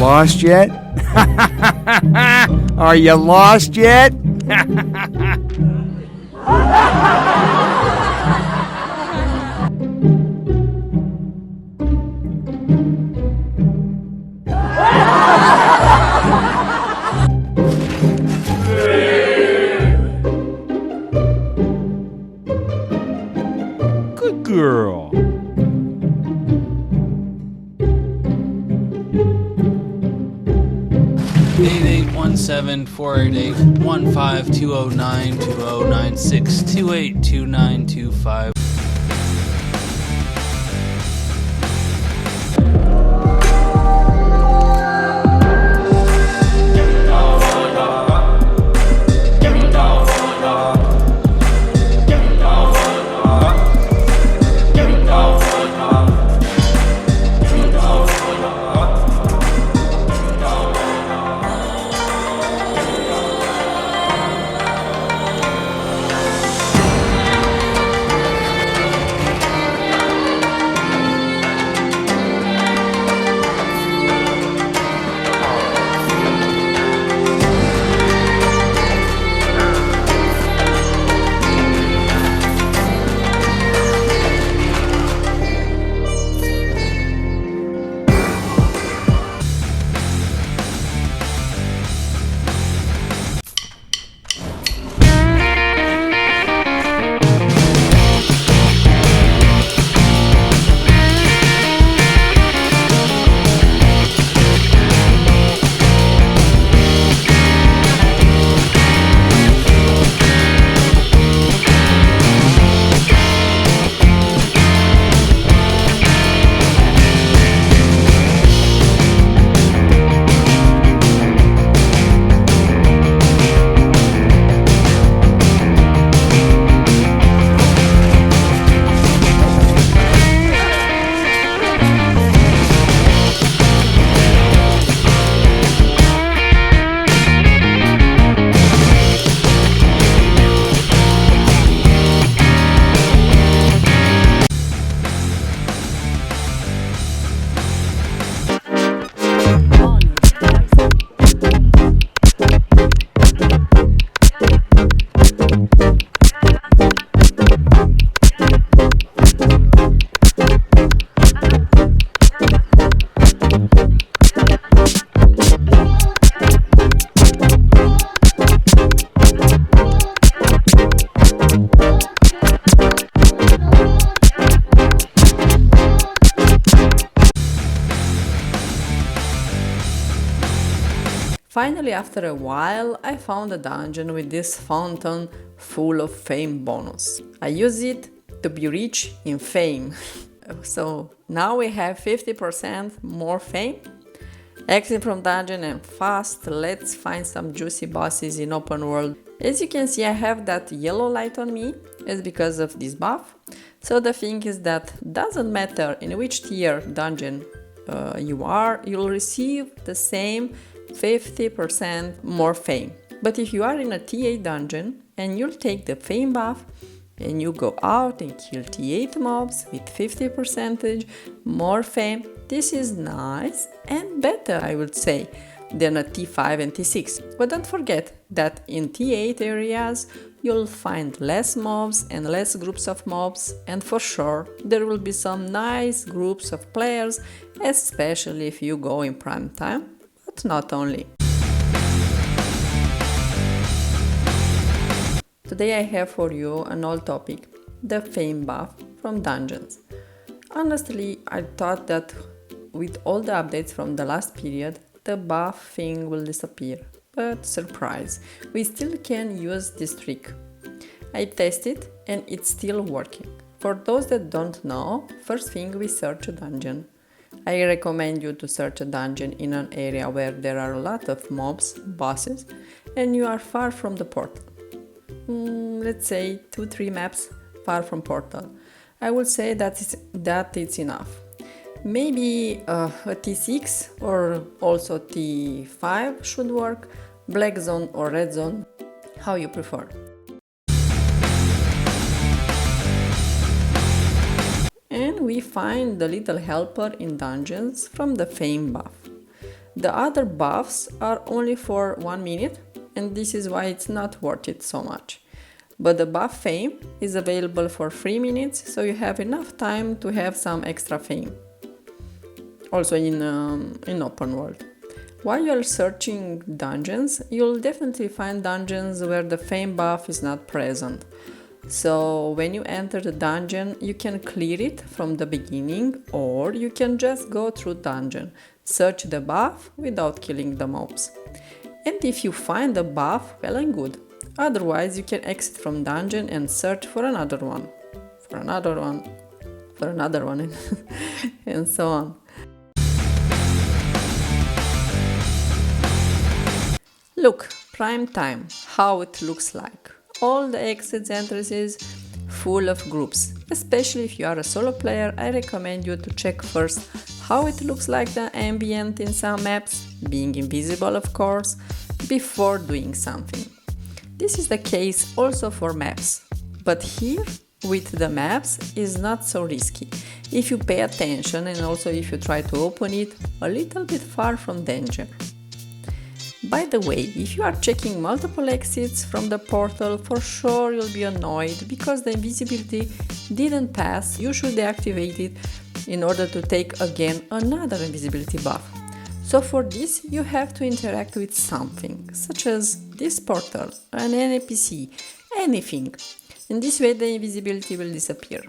lost yet? Are you lost yet? Good girl. Eight eight 1748152092096282925. Finally, after a while, I found a dungeon with this fountain full of fame bonus. I use it to be rich in fame. So now we have 50% more fame. Exit from dungeon and fast, let's find some juicy bosses in open world. As you can see, I have that yellow light on me, it's because of this buff. So the thing is that doesn't matter in which tier dungeon you are, you'll receive the same 50% more fame. But if you are in a T8 dungeon and you'll take the fame buff and you go out and kill T8 mobs with 50% more fame, this is nice and better, I would say, than a T5 and T6. But don't forget that in T8 areas you'll find less mobs and less groups of mobs, and for sure there will be some nice groups of players, especially if you go in prime time, but not only. Today I have for you an old topic, the fame buff from dungeons. Honestly, I thought that with all the updates from the last period, the buff thing will disappear. But surprise, we still can use this trick. I tested and it's still working. For those that don't know, first thing we search a dungeon. I recommend you to search a dungeon in an area where there are a lot of mobs, bosses, and you are far from the portal. Let's say 2-3 maps far from portal. I would say that it's enough. Maybe a T6 or also T5 should work, black zone or red zone, how you prefer. And we find the little helper in dungeons from the fame buff. The other buffs are only for 1 minute, and this is why it's not worth it so much. But the buff fame is available for 3 minutes, so you have enough time to have some extra fame. Also in open world. While you're searching dungeons, you'll definitely find dungeons where the fame buff is not present. So when you enter the dungeon, you can clear it from the beginning, or you can just go through dungeon, search the buff without killing the mobs. And if you find the buff, well and good. Otherwise, you can exit from dungeon and search for another one, and so on. Look, prime time, how it looks like. All the exits entrances full of groups. Especially if you are a solo player, I recommend you to check first how it looks like the ambient in some maps, being invisible of course, before doing something. This is the case also for maps, but here with the maps is not so risky if you pay attention and also if you try to open it a little bit far from danger. By the way, if you are checking multiple exits from the portal, for sure you'll be annoyed because the invisibility didn't pass. You should deactivate it in order to take again another invisibility buff. So for this, you have to interact with something, such as this portal, an NPC, anything. In this way, the invisibility will disappear.